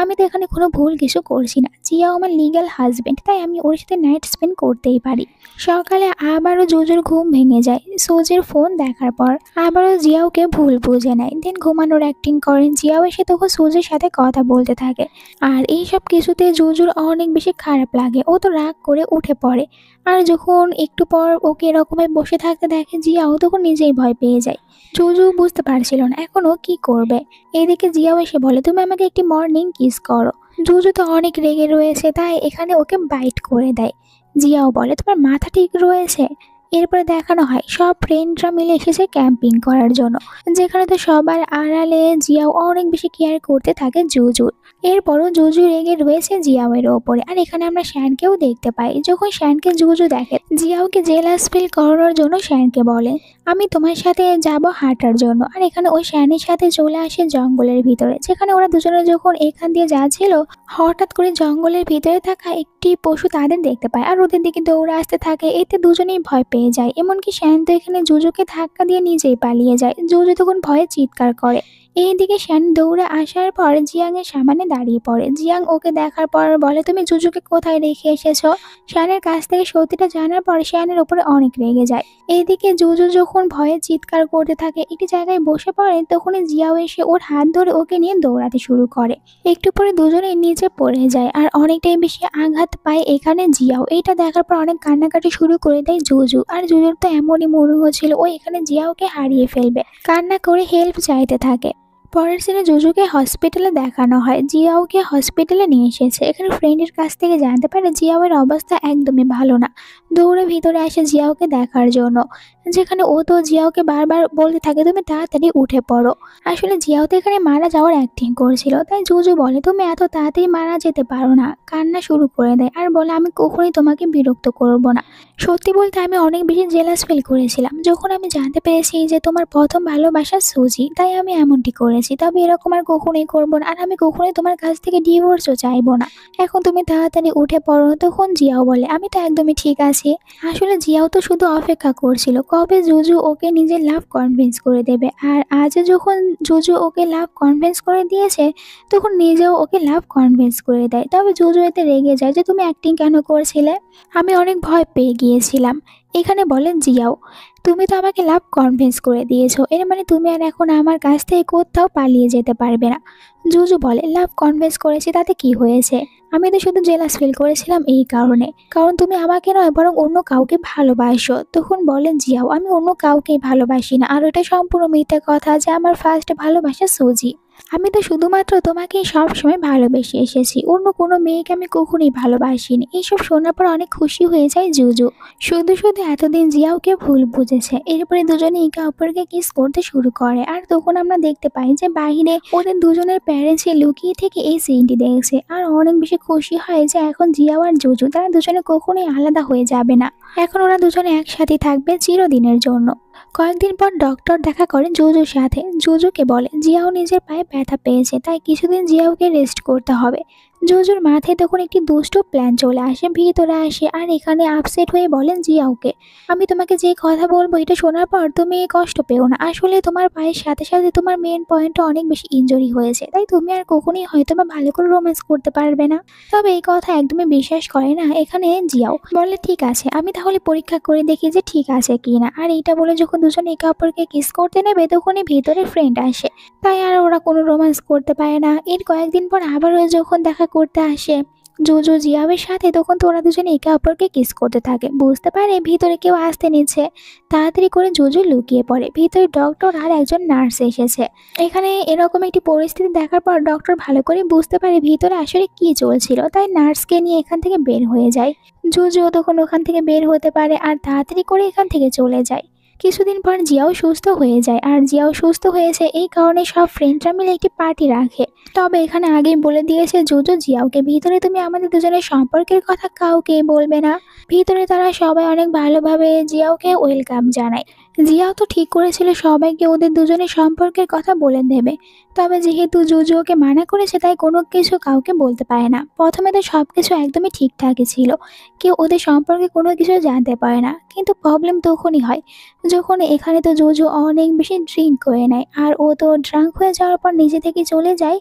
আমি তো এখানে কোনো ভুল কিছু করছি না, জিয়াও আমার লিগ্যাল হাজবেন্ড, তাই আমি ওর সাথে নাইট স্পেন্ড করতেই পারি। সকালে আবারও জুজুর ঘুম ভেঙে যায় সুজির ফোন দেখার পর। আবারও জিয়াওকে ভুল বুঝে নেয়, দেন ঘুমানোর অ্যাক্টিং করেন। জিয়াও এসে তখন সুজির সাথে কথা বলতে থাকে, আর এইসব কিছুতে জুজুর অনেক বেশি খারাপ লাগে। ও তো রাগ করে উঠে পড়ে, আর যখন একটু পর ওকে এরকমের বসে থাকতে দেখে জিয়াও, তখন নিজেই ভয় পেয়ে যায়। জুজু বুঝতে পারছিল না এখন ও কি করবে। এদিকে জিয়াও এসে বলে তুমি আমাকে একটি মর্নিং কিস করো। জুজু তো অনেক রেগে রয়েছে, তাই এখানে ওকে বাইট করে দেয়। জিয়াও বলে তোমার মাথা ঠিক রয়েছে। এরপরে দেখানো হয় সব ফ্রেন্ডরা মিলে এসেছে ক্যাম্পিং করার জন্য, যেখানে তো সবার আড়ালে জিয়াও অনেক বেশি কেয়ার করতে থাকে জুজুর। এরপরও জুজু রেগে রয়েছে জিয়াওয়ের ওপরে। আর এখানে আমরা শ্যানকেও দেখতে পাই। যখন শ্যানকে জুজু দেখে, জিয়াওকে জেলাস ফিল করানোর জন্য শ্যানকে বলে আমি তোমার সাথে যাব হাঁটার জন্য। আর এখানে ওই শ্যানের সাথে চলে আসে জঙ্গলের ভিতরে, যেখানে ওরা দুজনে যখন এখান দিয়ে যাচ্ছিল হঠাৎ করে জঙ্গলের ভিতরে থাকা একটি পশু তাদের দেখতে পায়, আর ওদের দিকে দৌড়ে আসতে থাকে। এতে দুজনেই ভয় পেয়ে যায়, এমনকি শ্যান তো এখানে জুজুকে ধাক্কা দিয়ে নিজেই পালিয়ে যায়। জুজু তখন ভয়ে চিৎকার করে। এইদিকে শ্যান দৌড়ে আসার পর জিয়াং এর সামনে দাঁড়িয়ে পড়ে। জিয়াং ওকে দেখার পর বলে তুমি জুজুকে কোথায় রেখে এসেছো। শ্যানের কাছ থেকে সত্যিটা জানার পর শ্যানের উপরে অনেক রেগে যায়। এইদিকে জুজু যখন ভয়ে চিৎকার করতে থাকে একটি জায়গায় বসে পড়ে, তখনই জিয়াও এসে ওর হাত ধরে ওকে নিয়ে দৌড়াতে শুরু করে। একটু পরে দুজনে নিচে পড়ে যায় আর অনেকটাই বেশি আঘাত পায় এখানে জিয়াও। এইটা দেখার পর অনেক কান্নাকাটি শুরু করে দেয় জুজু। আর জুজুর তো এমনই মনে হচ্ছিল ও এখানে জিয়াওকে হারিয়ে ফেলবে, কান্না করে হেল্প চাইতে থাকে। পরের সিনে জুজুকে হসপিটালে দেখানো হয়, জিয়াওকে হসপিটালে নিয়ে এসেছে। এখানে ফ্রেন্ডের কাছ থেকে জানতে পারে জিয়াওয়ের অবস্থা একদমই ভালো না। দৌড়ে ভিতরে আসে জিয়াওকে দেখার জন্য, যেখানে ও তো জিয়াওকে বারবার বলতে থাকে তুমি তাড়াতাড়ি উঠে পড়ো। আসলে জিয়াও তো এখানে মারা যাওয়ার অ্যাক্টিং করছিল, তাই জুজু বলে তুমি এত তাড়াতাড়ি মারা যেতে পারো না, কান্না শুরু করে দেয় আর বলে আমি কখনোই তোমাকে বিরক্ত করব না। সত্যি বলতে আমি অনেক বেশি জেলাস ফিল করেছিলাম যখন আমি জানতে পেরেছি যে তোমার প্রথম ভালোবাসা সুজি, তাই আমি এমনটি করেছি। তবে এরকম আর কখনোই করবো না, আর আমি কখনোই তোমার কাছ থেকে ডিভোর্সও চাইবো না। এখন তুমি তাড়াতাড়ি উঠে পড়ো। তখন জিয়াও বলে আমি তো একদমই ঠিক আছি। আসলে জিয়াও তো শুধু অপেক্ষা করছিল কবে জুজু ওকে নিজের লাভ কনভিন্স করে দেবে, আর আজ যখন জুজু ওকে লাভ কনভিন্স করে দিয়েছে তখন নিজেও ওকে লাভ কনভিন্স করে দেয়। তবে জুজু এতে রেগে যায় যে তুমি অ্যাক্টিং কেন করছিলে, আমি অনেক ভয় পেয়ে গিয়েছিলাম। এখানে বলেন জিয়াও তুমি তো আমাকে লাভ কনভিন্স করে দিয়েছো, এর মানে তুমি আর এখন আমার কাছ থেকে কোথাও পালিয়ে যেতে পারবে না। জুজু বলে লাভ কনভিন্স করেছি তাতে কি হয়েছে, আমি তো শুধু জেলাস ফিল করেছিলাম এই কারণে, কারণ তুমি আমাকে নয় বরং অন্য কাউকে ভালোবাসো। তখন বলেন জিয়াও আমি অন্য কাউকেই ভালোবাসি না, আর এটা সম্পূর্ণ মিথ্যা কথা যে আমার ফার্স্ট ভালোবাসা সুজি। আমি তো শুধুমাত্র তোমাকেই সবসময় ভালোবেসে এসেছি, অন্য কোনো মেয়েকে আমি কখনোই ভালোবাসিনি। এইসব শোনার পর অনেক খুশি হয়ে যায় জুজু। শুধু শুধু এতদিন জিয়াওকে ভুল বুঝেছে। এরপরে দুজনে একে অপরকে কিস করতে শুরু করে, আর তখন আমরা দেখতে পাই যে বাহিরে ওদের দুজনের প্যারেন্টসে লুকিয়ে থেকে এই সিনটি দেখছে, আর অনেক বেশি খুশি হয় যে এখন জিয়াও আর জুজু তারা দুজনে কখনোই আলাদা হয়ে যাবে না, এখন ওরা দুজনে একসাথে থাকবে চিরদিনের জন্য। কয়েকদিন পর ডক্টর দেখা করেন জুজুর সাথে। জুজুকে বলে জিয়াও নিজের পায়ে ব্যথা পেয়েছে, তাই কিছুদিন জিয়াওকে রেস্ট করতে হবে। জুজুর মাথায় তখন একটি দুষ্ট প্ল্যান চলে আসে, ভিতরে আসে আর এখানে আপসেট হয়ে বলেন জিয়াওকে আমি তোমাকে যে কথা বলবো এটা শোনার পর তুমি কষ্ট পেও না। আসলে তোমার পায়ের সাথে সাথে তোমার মেন পয়েন্টে অনেক বেশি ইনজুরি হয়েছে, তাই তুমি আর কখনোই হয়তো বা ভালো করে রোম্যান্স করতে পারবে না। তবে এই কথা একদমই বিশ্বাস করে না এখানে জিয়াও, বলে ঠিক আছে আমি তাহলে পরীক্ষা করে দেখি যে ঠিক আছে কি না। আর এইটা বলে যখন দুজনে একে অপরকে কিস করতে নেবে তখনই ভিতরে ফ্রেন্ড আসে, তাই আর ওরা কোনো রোম্যান্স করতে পারে না। এর কয়েকদিন পর আবারও যখন দেখা করতে আসে জুজু জিয়াওয়ের সাথে, তখন তো ওরা দুজনে একে অপরকে কিস করতে থাকে। বুঝতে পারে ভিতরে কেউ আসতে নিচ্ছে, তাড়াতাড়ি করে জুজু লুকিয়ে পড়ে। ভিতরে ডক্টর আর একজন নার্স এসেছে। এখানে এরকম একটি পরিস্থিতি দেখার পর ডক্টর ভালো করে বুঝতে পারে ভিতরে আসলে কি চলছিল, তাই নার্সকে নিয়ে এখান থেকে বের হয়ে যায়। জুজুও তখন ওখান থেকে বের হতে পারে আর তাড়াতাড়ি করে এখান থেকে চলে যায়। কিছুদিন পর জিয়াও সুস্থ হয়ে যায়, আর জিয়াও সুস্থ হয়েছে এই কারণে সব ফ্রেন্ডরা মিলে একটি পার্টি রাখে। তবে এখানে আগেই বলে দিয়েছে জুজু জিয়াওকে ভিতরে তুমি আমাদের দুজনের সম্পর্কের কথা কাউকে বলবে না। ভিতরে তারা সবাই অনেক ভালোভাবে জিয়াওকে ওয়েলকাম জানায়। জিয়াও তো ঠিক করেছিল সবাইকে ওদের দুজনের সম্পর্কের কথা বলে দেবে, তবে যেহেতু জুজু ওকে মানা করেছে তাই কোনো কিছু কাউকে বলতে পারে না। প্রথমে তো সব কিছু একদমই ঠিকঠাকই ছিল, কেউ ওদের সম্পর্কে কোনো কিছু জানতে পারে না। কিন্তু প্রবলেম তখনই হয় যখন এখানে তো জুজু অনেক বেশি ড্রিঙ্ক করে নেয়, আর ও তো ড্রাঙ্ক হয়ে যাওয়ার পর নিজে থেকে চলে যায়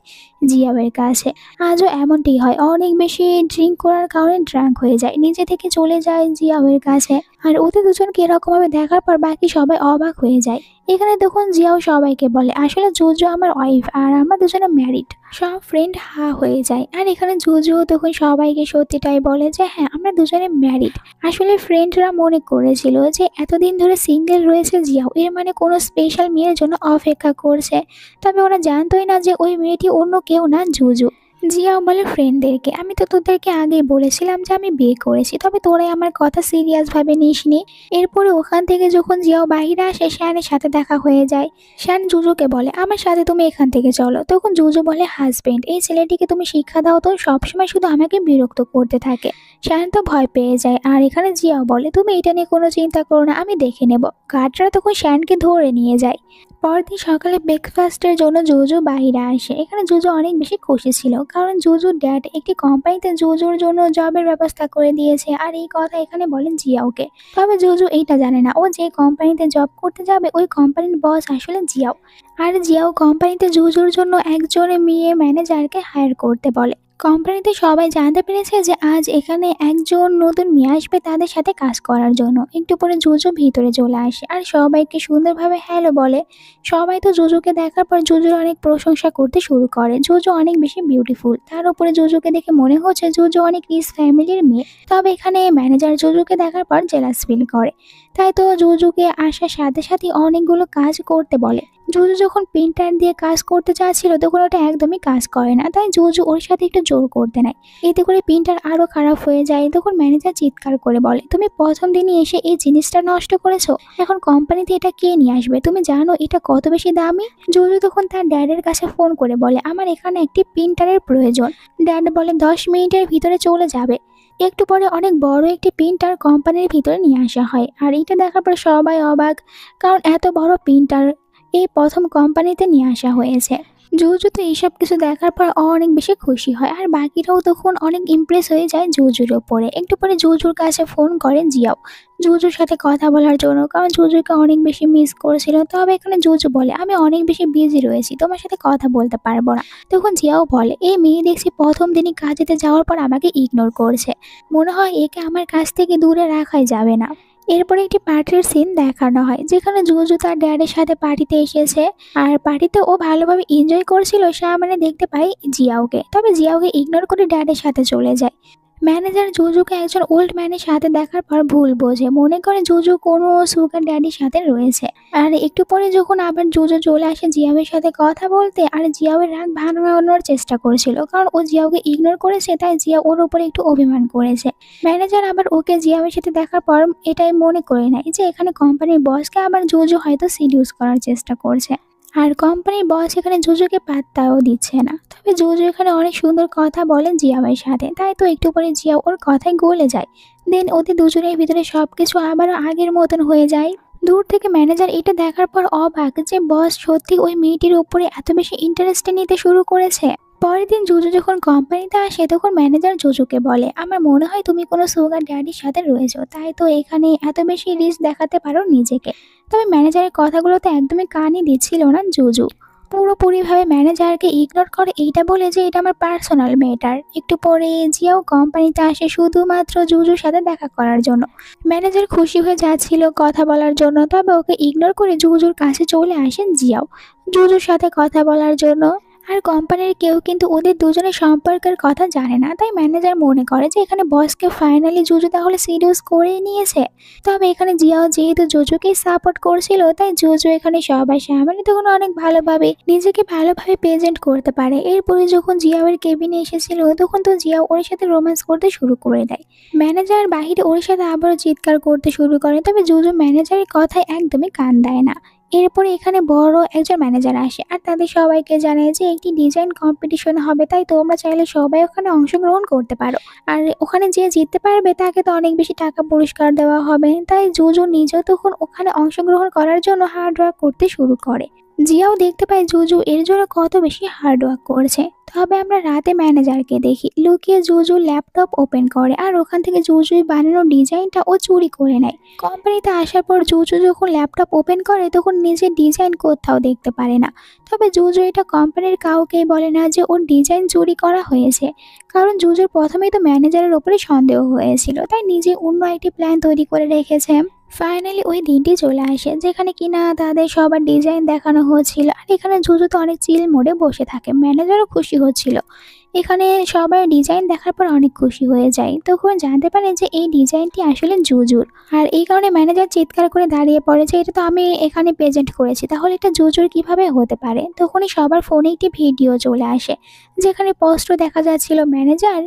জিয়াওয়ের কাছে। আজও এমনটি হয়, অনেক বেশি ড্রিঙ্ক করার কারণে ড্রাঙ্ক হয়ে যায়, নিজে থেকে চলে যায় জিয়াওয়ের কাছে। আর ওদের দুজনকে এরকমভাবে দেখার পর বাকি সবাই অবাক হয়ে যায়। এখানে তখন জিয়াও সবাইকে বলে আসলে জুজু আমার ওয়াইফ আর আমরা দুজনে ম্যারিড। সব ফ্রেন্ড হা হয়ে যায়, আর এখানে জুজুও তখন সবাইকে সত্যিটাই বলে যে হ্যাঁ আমরা দুজনে ম্যারিড। আসলে ফ্রেন্ডরা মনে করেছিল যে এতদিন ধরে সিঙ্গেল রয়েছে জিয়াও, এর মানে কোনো স্পেশাল মেয়ের জন্য অপেক্ষা করছে। তবে ওরা জানতোই না যে ওই মেয়েটি অন্য কেউ না, জুজু। জিয়াও বলে ফ্রেন্ডদেরকে আমি তো তোদেরকে আগেই বলেছিলাম যে আমি বিয়ে করেছি, তবে তোরাই আমার কথা সিরিয়াসভাবে নিসনি। এরপরে ওখান থেকে যখন জিয়াও বাহিরে আসে শ্যানের সাথে দেখা হয়ে যায়। শ্যান জুজুকে বলে আমার সাথে তুমি এখান থেকে চলো। তখন জুজু বলে হাজবেন্ড এই ছেলেটিকে তুমি শিক্ষা দাও তো, সবসময় শুধু আমাকে বিরক্ত করতে থাকে। শ্যান তো ভয় পেয়ে যায়, আর এখানে জিয়াও বলে তুমি এটা নিয়ে কোনো চিন্তা করো না, আমি দেখে নেব। গার্ডরা তখন শ্যানকে ধরে নিয়ে যায়। পরদিন সকালে ব্রেকফাস্টের জন্য জুজু বাইরে আসে। এখানে জুজু অনেক বেশি খুশি ছিল, কারণ জুজুর ড্যাড একটি কোম্পানিতে জুজুর জন্য জবের ব্যবস্থা করে দিয়েছে, আর এই কথা এখানে বলেন জিয়াওকে। তবে জুজু এইটা জানে না ও যে কোম্পানিতে জব করতে যাবে ওই কোম্পানির বস আসলে জিয়াও। আর জিয়াও কোম্পানিতে জুজুর জন্য একজন মেয়ে ম্যানেজারকে হায়ার করতে বলে। কোম্পানিতে সবাই জানতে পেরেছে যে আজ এখানে একজন নতুন মেয়ে আসবে তাদের সাথে কাজ করার জন্য। একটু পরে জুজু ভিতরে চলে আসে আর সবাইকে সুন্দরভাবে হ্যালো বলে। সবাই তো জুজুকে দেখার পর জুজুর অনেক প্রশংসা করতে শুরু করে। জুজু অনেক বেশি বিউটিফুল, তার উপরে জুজুকে দেখে মনে হচ্ছে জুজু অনেক রিচ ফ্যামিলির মেয়ে। তবে এখানে ম্যানেজার জুজুকে দেখার পর জেলাস ফিল করে। তাই তো জুজুকে আসার সাথে সাথে অনেকগুলো কাজ করতে বলে। জুজু যখন প্রিন্টার দিয়ে কাজ করতে চাচ্ছিল তখন ওটা একদমই কাজ করে না, তাই জুজু ওর সাথে একটু জোর করতে নেয়। এতে করে প্রিন্টার আরো খারাপ হয়ে যায়। তখন ম্যানেজার চিৎকার করে বলে, তুমি প্রথম দিনই এসে এই জিনিসটা নষ্ট করেছো, এখন কোম্পানিতে এটা কে নিয়ে আসবে? তুমি জানো এটা কত বেশি দামি? জুজু তখন তার ড্যাডের কাছে ফোন করে বলে, আমার এখানে একটি প্রিন্টারের প্রয়োজন। ড্যাড বলে 10 মিনিটের ভিতরে চলে যাবে। একটু পরে অনেক বড় একটি প্রিন্টার কোম্পানির ভিতরে নিয়ে আসা হয়, আর এটা দেখার পর সবাই অবাক, কারণ এত বড় প্রিন্টার এই প্রথম কোম্পানিতে নিয়ে আসা হয়েছে। জুজু তো এইসব কিছু দেখার পর অনেক বেশি খুশি হয়, আর বাকিরাও তখন অনেক ইমপ্রেস হয়ে যায় জুজুর ওপরে। একটু পরে জুজুর কাছে ফোন করে জিয়াও জুজুর সাথে কথা বলার জন্য, কারণ জুজুকে অনেক বেশি মিস করেছিল। তবে এখানে জুজু বলে, আমি অনেক বেশি বিজি রয়েছি, তোমার সাথে কথা বলতে পারবো না। তখন জিয়াও বলে, এই মেয়ে দেখছি প্রথম দিনই কাজেতে যাওয়ার পর আমাকে ইগনোর করছে, মনে হয় একে আমার কাছ থেকে দূরে রাখাই যাবে না। এরপরে একটি পার্টির সিন দেখানো হয়, যেখানে জুজু তার ড্যাডের সাথে পার্টিতে এসেছে, আর পার্টিতে ও ভালোভাবে এনজয় করছিল। সামনে দেখতে পাই জিয়াওকে, তবে জিয়াওকে ইগনোর করে ড্যাডের সাথে চলে যায়। ম্যানেজার জুজুকে একজন ওল্ড ম্যানের সাথে দেখার পর ভুল বোঝে, মনে করে জুজু কোনো সুগার ড্যাডির সাথে রয়েছে। আর একটু পরে যখন আবার জুজু চলে আসে জিয়াওয়ের সাথে কথা বলতে, আর জিয়াওয়ের রাগ ভাঙানোর চেষ্টা করেছিল, কারণ ও জিয়াওকে ইগনোর করেছে, তাই জিয়া ওর উপরে একটু অভিমান করেছে। ম্যানেজার আবার ওকে জিয়াওয়ের সাথে দেখার পর এটাই মনে করে নেয় যে এখানে কোম্পানির বসকে আবার জুজু হয়তো সিডিউস করার চেষ্টা করছে, আর কোম্পানির বস এখানে জুজুকে পাত্তাও দিচ্ছে না। তবে জুজু এখানে অনেক সুন্দর কথা বলে জিয়াওয়ের সাথে, তাই তো একটু পরে জিয়া ওর কথায় গলে যায়। দেন ওদের দুজনের ভিতরে সবকিছু আবারও আগের মতন হয়ে যায়। দূর থেকে ম্যানেজার এটা দেখার পর অবাক যে বস সত্যি ওই মেয়েটির উপরে এত বেশি ইন্টারেস্ট নিতে শুরু করেছে। পরের দিন জুজু যখন কোম্পানিতে আসে তখন ম্যানেজার জুজুকে বলে, আমার মনে হয় তুমি কোনো সুগার ড্যাডির সাথে রয়েছো, তাই তো এখানে এত বেশি রিস্ক দেখাতে পারো নিজেকে। তবে ম্যানেজারের কথাগুলো তো একদমই কানই দিচ্ছিল না জুজু, পুরোপুরিভাবে ম্যানেজারকে ইগনোর করে, এইটা বলে যে এটা আমার পার্সোনাল ম্যাটার। একটু পরে জিয়াও কোম্পানিতে আসে শুধুমাত্র জুজুর সাথে দেখা করার জন্য। ম্যানেজার খুশি হয়ে যাচ্ছিল কথা বলার জন্য, তবে ওকে ইগনোর করে জুজুর কাছে চলে আসেন জিয়াও জুজুর সাথে কথা বলার জন্য। আর কোম্পানির কেউ কিন্তু ওদের দুজনের সম্পর্কের কথা জানে না, তাই ম্যানেজার মনে করে যে এখানে বসকে ফাইনালি জুজু তাহলে সিরিয়াস করেই নিয়েছে। তবে এখানে জিয়াও যেহেতু জুজুকেই সাপোর্ট করছিল, তাই জুজু এখানে সবার সামনে তখন অনেক নিজেকে ভালোভাবে প্রেজেন্ট করতে পারে। এরপরে যখন জিয়াওয়ের কেবিনে এসেছিল তখন তো জিয়াও ওর সাথে রোম্যান্স করতে শুরু করে দেয়। ম্যানেজার বাহিরে ওর সাথে আবারও চিৎকার করতে শুরু করে, তবে জুজু ম্যানেজারের কথায় একদমই কান দেয় না। এরপরে এখানে বড় একজন ম্যানেজার আসে, আর তাদের সবাইকে জানায় যে একটি ডিজাইন কম্পিটিশন হবে, তাই তোমরা চাইলে সবাই ওখানে অংশগ্রহণ করতে পারো, আর ওখানে যে জিততে পারবে তাকে তো অনেক বেশি টাকা পুরস্কার দেওয়া হবে। তাই জুজু নিজেও তখন ওখানে অংশগ্রহণ করার জন্য হার্ড ওয়ার্ক করতে শুরু করে। জিয়াও দেখতে পায় জুজু এর জন্য কত বেশি হার্ড ওয়ার্ক করছে। তবে আমরা রাতে ম্যানেজারকে দেখি লুকিয়ে জুজু ল্যাপটপ ওপেন করে, আর ওখান থেকে জুজুই বানানো ডিজাইনটা ও চুরি করে নেয়। কোম্পানিতে আসার পর জুজু যখন ল্যাপটপ ওপেন করে তখন নিজের ডিজাইন কোথাও দেখতে পারে না। তবে জুজু এটা কোম্পানির কাউকেই বলে না যে ওর ডিজাইন চুরি করা হয়েছে, কারণ জুজুর প্রথমেই তো ম্যানেজারের ওপরে সন্দেহ হয়েছিল, তাই নিজে অন্য একটি প্ল্যান তৈরি করে রেখেছে। ফাইনালি ওই দিনটি চলে আসে যেখানে কিনা তাদের সবার ডিজাইন দেখানো হচ্ছিল, আর এখানে জুজু তো অনেক চিল মোডে বসে থাকে। ম্যানেজারও খুশি হচ্ছিল, এখানে সবাই ডিজাইন দেখার পর অনেক খুশি হয়ে যায়। তখন জানতে পারে যে এই ডিজাইনটি আসলে জুজুর, আর এই কারণে ম্যানেজার চিৎকার করে দাঁড়িয়ে পড়ে যে এটা তো আমি এখানে প্রেজেন্ট করেছি, তাহলে এটা জুজুর কিভাবে হতে পারে। তখনই সবার ফোনে একটি ভিডিও চলে আসে যেখানে স্পষ্ট দেখা যাচ্ছিল ম্যানেজার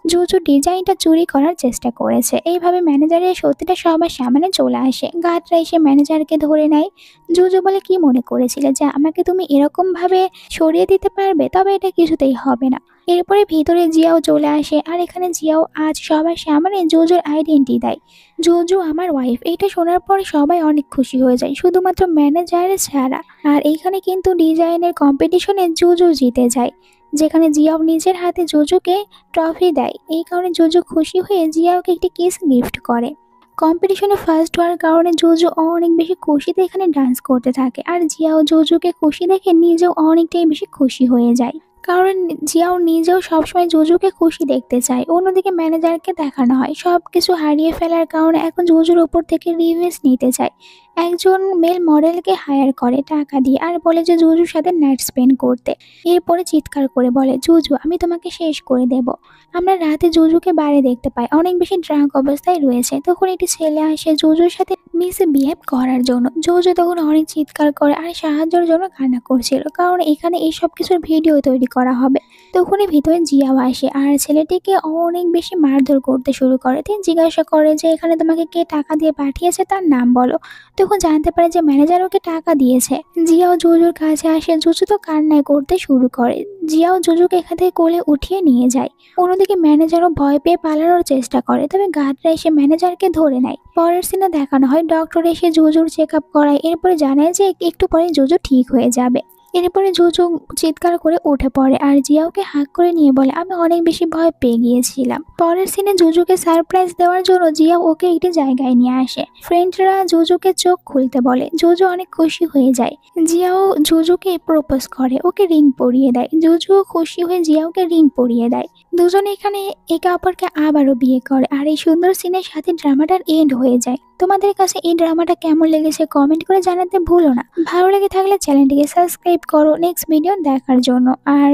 জুজু ডিজাইনটা চুরি করার চেষ্টা করেছে। এইভাবে ম্যানেজারের সত্যিটা সবার সামনে চলে আসে। গার্ডরা এসে ম্যানেজারকে ধরে নেয়। জুজু বলে, কি মনে করেছিলে যে আমাকে তুমি এরকম ভাবে সরিয়ে দিতে পারবে? তবে এটা কিছুতেই হবে না। এরপরে ভিতরে জিয়াও চলে আসে, আর এখানে জিয়াও আজ সবার সামনে জুজুর আইডেন্টি দেয়, জুজু আমার ওয়াইফ। এটা শোনার পর সবাই অনেক খুশি হয়ে যায়, শুধুমাত্র ম্যানেজার ছাড়া। আর এইখানে কিন্তু ডিজাইনের কম্পিটিশনে জুজু জিতে যায়, যেখানে জিয়াও নিজের হাতে জুজুকে ট্রফি দেয়। এই কারণে জুজু খুশি হয়ে জিয়াওকে একটি কিস গিফট করে। কম্পিটিশনে ফার্স্ট হওয়ার কারণে জুজু অনেক বেশি খুশিতে এখানে ডান্স করতে থাকে, আর জিয়াও জুজুকে খুশি দেখে নিজেও অনেকটাই বেশি খুশি হয়ে যায়, কারণ জিয়াও নিজেও সবসময় জুজুকে খুশি দেখতে চায়। অন্যদিকে ম্যানেজারকে দেখানো হয় সবকিছু হারিয়ে ফেলার কারণে এখন জুজুর উপর থেকে রিভেঞ্জ নিতে চায়। একজন মেল মডেলকে হায়ার করে টাকা দিয়ে, আর বলে যে জুজুর সাথে নাইট স্পেন্ড করতে। এরপরে চিৎকার করে বলে, জুজু আমি তোমাকে শেষ করে দেব। আমরা রাতে জুজুকে বাইরে দেখতে পাই, অনেক বেশি ড্রাঙ্ক অবস্থায় রয়েছে। তখন একটি ছেলে আসে জুজুর সাথে মিসবিহেভ করার জন্য। জোজো তখন অনেক চিৎকার করে আর সাহায্যের জন্য কান্না করছিল, কারণ এখানে এইসব কিছুর ভিডিও তৈরি করা হবে। তখনই ভিতরে জিয়াও আসে আর ছেলেটিকে অনেক বেশি মারধর করতে শুরু করে। তিনি জিজ্ঞাসা করে যে এখানে তোমাকে কে টাকা দিয়ে পাঠিয়েছে তার নাম বলো। তখন জানতে পারে যে ম্যানেজার ওকে টাকা দিয়েছে। জিয়াও জোজোর কাছে আসে, জোজো তো কান্নায় করতে শুরু করে। জিয়াও জোজোকে এখান থেকে কোলে উঠিয়ে নিয়ে যায়। অন্যদিকে ম্যানেজারও ভয় পেয়ে পালানোর চেষ্টা করে, তবে গার্ডরা এসে ম্যানেজারকে ধরে নেয়। পরের সিনে দেখানো হয় ডক্টর এসে জোজোর চেক আপ করায়, এরপরে জানায় যে একটু পরে জোজো ঠিক হয়ে যাবে। এরপরে জোজো চিৎকার করে উঠে পড়ে আর জিয়াওকে হাঁক করে নিয়ে বলে আমি অনেক বেশি ভয় পেয়ে গিয়েছিলাম। পরের সিনে জোজোকে সারপ্রাইজ দেওয়ার জন্য জিয়াও ওকে একটি জায়গায় নিয়ে আসে। ফ্রেন্ডরা জোজোকে চোখ খুলতে বলে, জোজো অনেক খুশি হয়ে যায়। জিয়াও জোজোকে প্রপোজ করে, ওকে রিং পরিয়ে দেয়। জোজো খুশি হয়ে জিয়াওকে রিং পরিয়ে দেয়। দুজনে এখানে একে অপরকে আবারও বিয়ে করে আর এই সুন্দর সিনের সাথে ড্রামাটার এন্ড হয়ে যায়। তোমাদের কাছে এই ড্রামাটা কেমন লেগেছে কমেন্ট করে জানাতে ভুলো না। ভালো লেগে থাকলে চ্যানেলটিকে সাবস্ক্রাইব করো নেক্সট ভিডিও দেখার জন্য, আর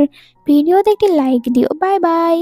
ভিডিওতে একটি লাইক দিও। Bye bye.